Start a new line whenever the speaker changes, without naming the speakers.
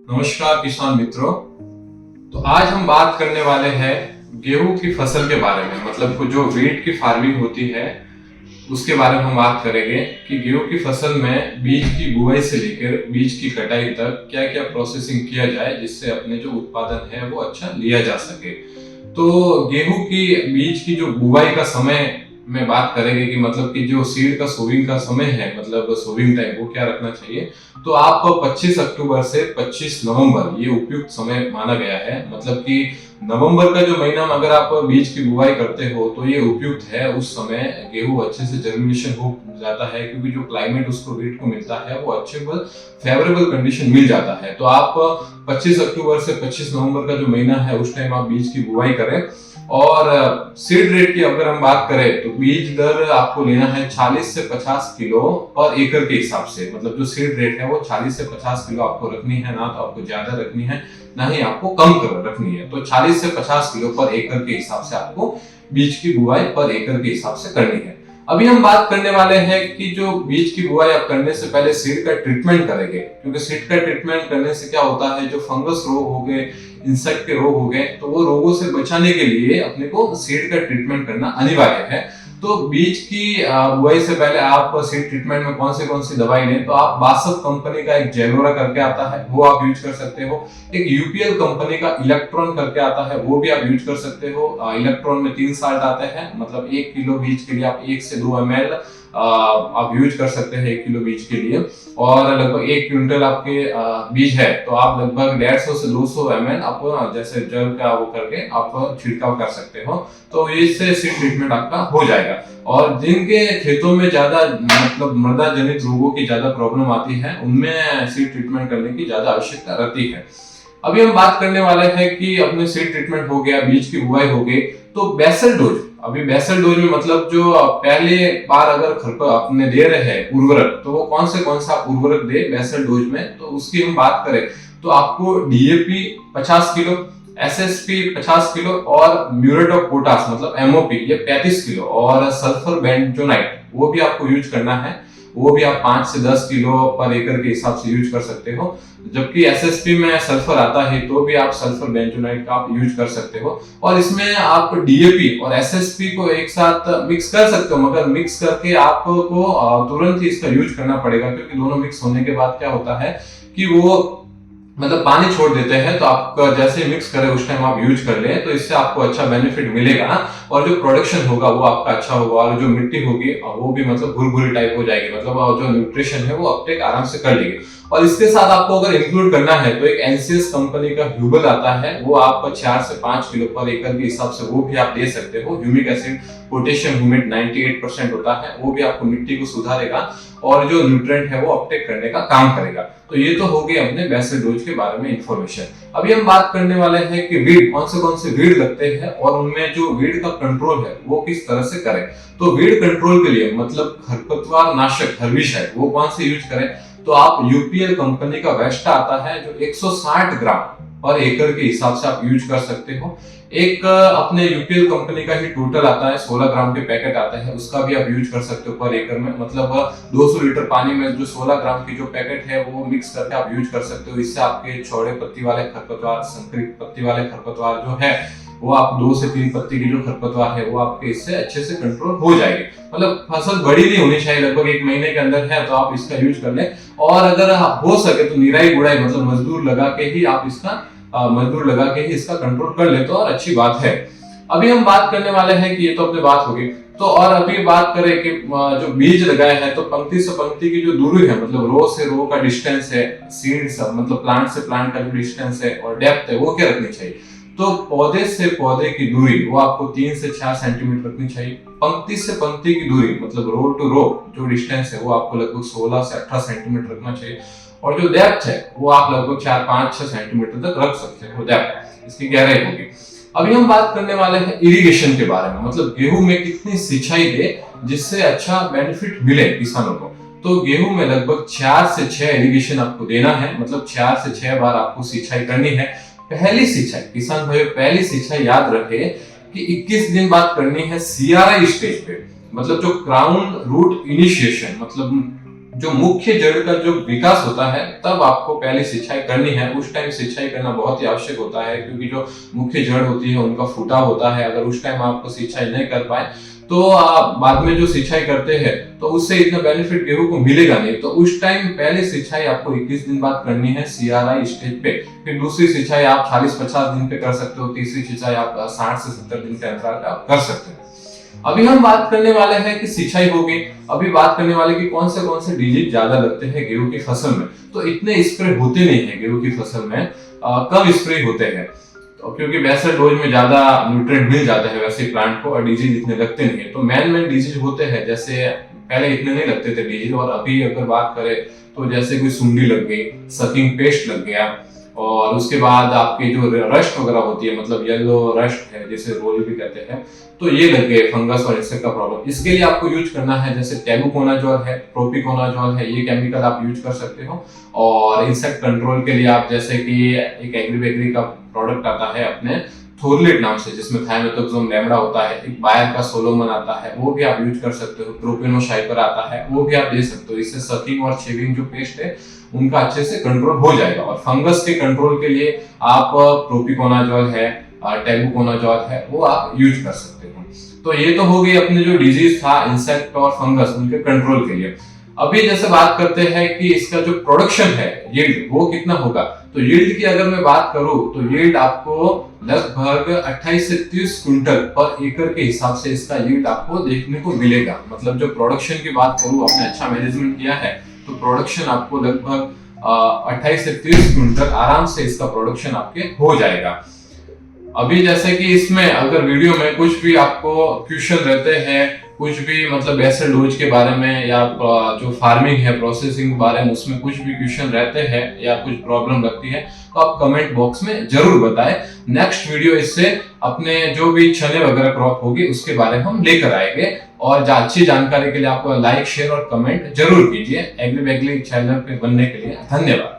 नमस्कार किसान मित्रों। तो आज हम बात करने वाले हैं गेहूं की फसल के बारे में, मतलब जो वीट की फार्मिंग होती है उसके बारे में हम बात करेंगे कि गेहूं की फसल में बीज की बुआई से लेकर बीज की कटाई तक क्या क्या प्रोसेसिंग किया जाए जिससे अपने जो उत्पादन है वो अच्छा लिया जा सके। तो गेहूं की बीज की जो बुआई का समय में बात करेंगे कि मतलब कि जो सीड का सोविंग का समय है, मतलब सोविंग टाइम वो क्या रखना चाहिए। तो आप 25 अक्टूबर से 25 नवंबर ये उपयुक्त समय माना गया है। मतलब कि नवंबर का जो महीना में अगर आप बीज की बुआई करते हो तो ये उपयुक्त है। उस समय गेहूं अच्छे से जर्मिनेशन हो जाता है क्योंकि जो क्लाइमेट उसको वीट को मिलता है वो अच्छे फेवरेबल कंडीशन मिल जाता है। तो आप 25 अक्टूबर से 25 नवंबर का जो महीना है उस टाइम आप बीज की बुआई करें। और सीड रेट की अगर हम बात करें तो बीज दर आपको लेना है 40 से 50 किलो पर एकड़ के हिसाब से। मतलब जो सीड रेट है वो 40 से 50 किलो आपको रखनी है, ना तो आपको ज्यादा रखनी है ना ही आपको कम कर रखनी है। तो 40 से 50 किलो पर एकड़ के हिसाब से आपको बीज की बुआई पर एकड़ के हिसाब से करनी है। अभी हम बात करने वाले हैं कि जो बीज की बुआई आप करने से पहले सीड का ट्रीटमेंट करेंगे, क्योंकि सीड का ट्रीटमेंट करने से क्या होता है, जो फंगस रोग हो गए, इंसेक्ट के रोग हो गए, तो वो रोगों से बचाने के लिए अपने को सीड का ट्रीटमेंट करना अनिवार्य है। तो बीज की बुआई से पहले आप सीड ट्रीटमेंट में कौन सी दवाई लें, तो आप बासफ कंपनी का एक जेलोरा करके आता है वो आप यूज कर सकते हो। एक यूपीएल कंपनी का इलेक्ट्रॉन करके आता है वो भी आप यूज कर सकते हो। इलेक्ट्रॉन में 3 साल्ट आते हैं, मतलब 1 किलो बीज के लिए आप 1 से 2 ml आप यूज कर सकते हैं 1 किलो बीज के लिए। और लगभग 1 क्विंटल आपके बीज है तो आप लगभग 150 से 200 ml आप जैसे जल का वो करके आप छिड़काव कर सकते हो। तो इससे सीड ट्रीटमेंट आपका हो जाएगा। और जिनके खेतों में ज्यादा मतलब मृदा जनित रोगों की ज्यादा प्रॉब्लम आती है उनमें सीड ट्रीटमेंट करने की ज्यादा आवश्यकता रहती है। अभी हम बात करने वाले हैं कि अपने सीड ट्रीटमेंट हो गया, बीज की बुआई हो गई, तो बेसल डोज। अभी बेसल डोज में मतलब जो पहले बार अगर अपने दे रहे हैं उर्वरक, तो वो कौन सा उर्वरक दे बेसल डोज में, तो उसकी हम बात करें तो आपको डीएपी 50 किलो, एसएसपी 50 किलो और म्यूरेट ऑफ पोटास मतलब एमओपी ये 35 किलो और सल्फर बेंजोनाइट वो भी आपको यूज करना है। वो भी आप 5 से 10 किलो पर एकड़ के हिसाब से यूज कर सकते हो। जबकि एसएसपी में सल्फर आता है तो भी आप सल्फर बेंजोनाइट का आप यूज कर सकते हो। और इसमें आप डीएपी और एसएसपी को एक साथ मिक्स कर सकते हो, मगर मिक्स करके आपको तुरंत ही इसका यूज करना पड़ेगा, क्योंकि दोनों मिक्स होने के बाद क्या होता है कि वो मतलब पानी छोड़ देते हैं। तो आप जैसे मिक्स करें उस टाइम आप यूज कर लें तो इससे आपको अच्छा बेनिफिट मिलेगा और जो प्रोडक्शन होगा वो आपका अच्छा होगा और जो मिट्टी होगी वो भी मतलब भुरभुरी टाइप हो जाएगी, मतलब जो न्यूट्रिशन है वो अपटेक आराम से कर लेगी। और इसके साथ आपको अगर इंक्लूड करना है तो एक एनसीएस कंपनी का ह्यूबल आता है वो आप 4 से 5 किलो पर एकड़ के हिसाब से वो भी आप दे सकते हो। ह्यूमिक एसिड पोटेशियम ह्यूमेट 98% होता है, वो भी आपको मिट्टी को सुधारेगा और जो न्यूट्रिएंट है वो अपटेक करने का काम करेगा। तो ये तो हो गए अपने बेसल डोज के बारे में इंफॉर्मेशन। अभी हम बात करने वाले हैं कि वीड कौन से वीड लगते हैं और उनमें जो वीड का कंट्रोल है वो किस तरह से करें। तो वीड कंट्रोल के लिए मतलब खरपतवार नाशक हर्बिसाइड वो कौन से यूज करें, तो आप यूपीएल कंपनी का वेस्टा आता है जो 160 ग्राम पर एकड़ के हिसाब से आप यूज कर सकते हो। एक अपने यूपीएल कंपनी का ही टोटल आता है 16 ग्राम के पैकेट आता है, उसका भी आप यूज कर सकते हो पर एकड़ में। मतलब 200 लीटर पानी में जो 16 ग्राम की जो पैकेट है वो मिक्स करके आप यूज कर सकते हो। इससे आपके चौड़े पत्ती वाले खरपतवार, संकरित पत्ती वाले खरपतवार जो है वो आप 2 से 3 पत्ती की जो खरपतवार है वो आपके इससे अच्छे से कंट्रोल हो जाएगी। मतलब फसल बड़ी नहीं होनी चाहिए, लगभग 1 महीने के अंदर है तो आप इसका यूज कर लें। और अगर हो सके तो निराई गुड़ाई मतलब मजदूर लगा के ही आप इसका कंट्रोल कर ले तो और अच्छी बात है। अभी हम बात करने वाले हैं कि ये तो अपने बात होगी। तो और अभी बात करें कि जो बीज लगाए हैं तो पंक्ति से पंक्ति की जो दूरी है, मतलब रो से रो का डिस्टेंस है, सीड से मतलब प्लांट से प्लांट का जो डिस्टेंस है और डेप्थ है वो क्या रखनी चाहिए। तो पौधे से पौधे की दूरी वो आपको 3 से 4 सेंटीमीटर रखनी चाहिए। पंक्ति से पंक्ति की दूरी मतलब रो टू रो जो डिस्टेंस है वो आपको लगभग 16 से 18 सेंटीमीटर रखना चाहिए। और जो डेप्थ है वो आप लगभग 4, 5, 6 सेंटीमीटर तक रख सकते हो, डेप्थ इसकी गहराई होगी। अभी हम बात करने वाले हैं इरिगेशन के बारे में, मतलब गेहूं में कितनी सिंचाई दे जिससे अच्छा बेनिफिट मिले किसानों को। तो गेहूं में लगभग 4 से 6 इरिगेशन आपको देना है, मतलब 4 से 6 बार आपको सिंचाई करनी है। पहली सिंचाई किसान भाई पहली सिंचाई याद रखे कि 21 दिन बाद करनी है सीआरआई स्टेज पे, मतलब जो क्राउन रूट इनिशिएशन मतलब जो मुख्य जड़ का जो विकास होता है तब आपको पहले सिंचाई करनी है। उस टाइम सिंचाई करना बहुत ही आवश्यक होता है, क्योंकि जो मुख्य जड़ होती है उनका फूटा होता है। अगर उस टाइम आपको सिंचाई नहीं कर पाए तो आप बाद में जो सिंचाई करते हैं तो उससे इतना बेनिफिट गेहूं को मिलेगा नहीं। तो उस टाइम पहले सिंचाई आपको 21 दिन बाद करनी है CRI स्टेज पे। फिर दूसरी सिंचाई आप 40-50 दिन पे कर सकते हो। तीसरी सिंचाई आप 60 से 70 दिन के अंतराल पे आप कर सकते हो। अभी हम बात करने वाले हैं कि सिंचाई होगी। अभी बात करने वाले कि कौन से डिजीज ज्यादा लगते हैं गेहूं की फसल में। तो इतने स्प्रे होते नहीं है गेहूं की फसल में, कम स्प्रे होते हैं, तो क्योंकि वैसे डोज में ज्यादा न्यूट्रिएंट मिल जाता है वैसे प्लांट को, और डिजीज इतने लगते नहीं है। तो मेन डिजीज होते हैं, जैसे पहले इतने नहीं लगते थे डिजीज, और अभी अगर बात करें तो जैसे कोई सुंडी लग गई, सकिंग पेस्ट लग गया, और उसके बाद आपकी जो रस्ट वगैरह होती है, मतलब येलो रस्ट है जिसे रोल भी कहते हैं, तो ये लग गए फंगस और इंसेक्ट का प्रॉब्लम। इसके लिए आपको यूज करना है जैसे टेबुकोनाजोल है, प्रोपिकोनाजोल है, ये केमिकल आप यूज कर सकते हो। और इंसेक्ट कंट्रोल के लिए आप जैसे कि एक एग्री का प्रोडक्ट आता है अपने थोरलिट नाम से, जिसमें थायमेथोक्सोम लैम्बडा होता है, एक बायर का सोलोमन आता है, वो भी आप यूज कर सकते हो। प्रोपेनोसाइपर आता है, वो भी आप दे सकते हो। इससे सकिंग और शेविंग जो पेस्ट है उनका अच्छे से कंट्रोल हो जाएगा। और फंगस के कंट्रोल के लिए आप प्रोपिकोनाजोल है, टेबुकोनाजोल है, वो आप यूज कर सकते हो। तो ये तो हो गई अपने जो डिजीज था इंसेक्ट और फंगस उनके कंट्रोल के लिए। अभी जैसे बात करते हैं कि इसका जो प्रोडक्शन है यील्ड वो कितना होगा। तो यील्ड की अगर मैं बात करूं तो यील्ड आपको लगभग 28 से 30 क्विंटल पर एकड़ के हिसाब से इसका यील्ड आपको देखने को मिलेगा। मतलब जो प्रोडक्शन की बात करूं, आपने अच्छा मैनेजमेंट किया है तो प्रोडक्शन आपको लगभग 28 से 30 क्विंटल आराम से इसका प्रोडक्शन आपके हो जाएगा। अभी जैसे कि इसमें अगर वीडियो में कुछ भी आपको क्वेश्चन रहते हैं, कुछ भी मतलब ऐसे डोज के बारे में या जो फार्मिंग है प्रोसेसिंग के बारे में, उसमें कुछ भी क्वेश्चन रहते हैं या कुछ प्रॉब्लम लगती है तो आप कमेंट बॉक्स में जरूर बताएं। नेक्स्ट वीडियो इससे अपने जो भी चने वगैरह क्रॉप होगी उसके बारे में हम लेकर आएंगे। और अच्छी जानकारी के लिए आपको लाइक शेयर और कमेंट जरूर कीजिए। एग्री चैनल पे बनने के लिए धन्यवाद।